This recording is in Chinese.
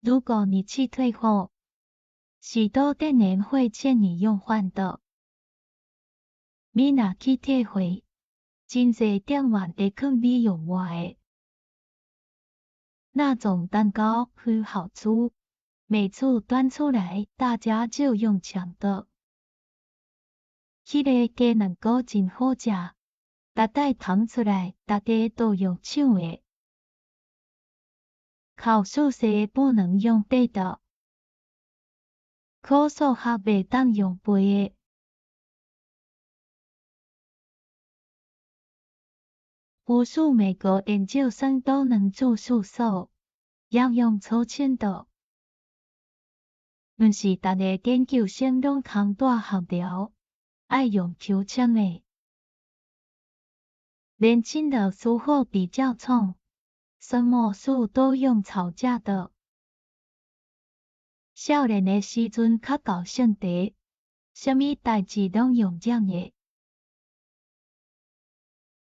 如果你气退后，许多店员会劝你用换的。你若去退货，真侪店员会肯你用我的。那种蛋糕有好处，每次端出来，大家就用抢的。迄个鸡蛋糕真好食，大概弹出来，大家都用抢的。考数学不能用背的，考数学袂当用背的。无数美国研究生都能做数数，要用抽签的。但是大家研究生拢通大学了，爱用抽签的。年轻的时候比较冲，什么事都用吵架的。少年的时阵较搞性地，什么代志拢用讲的。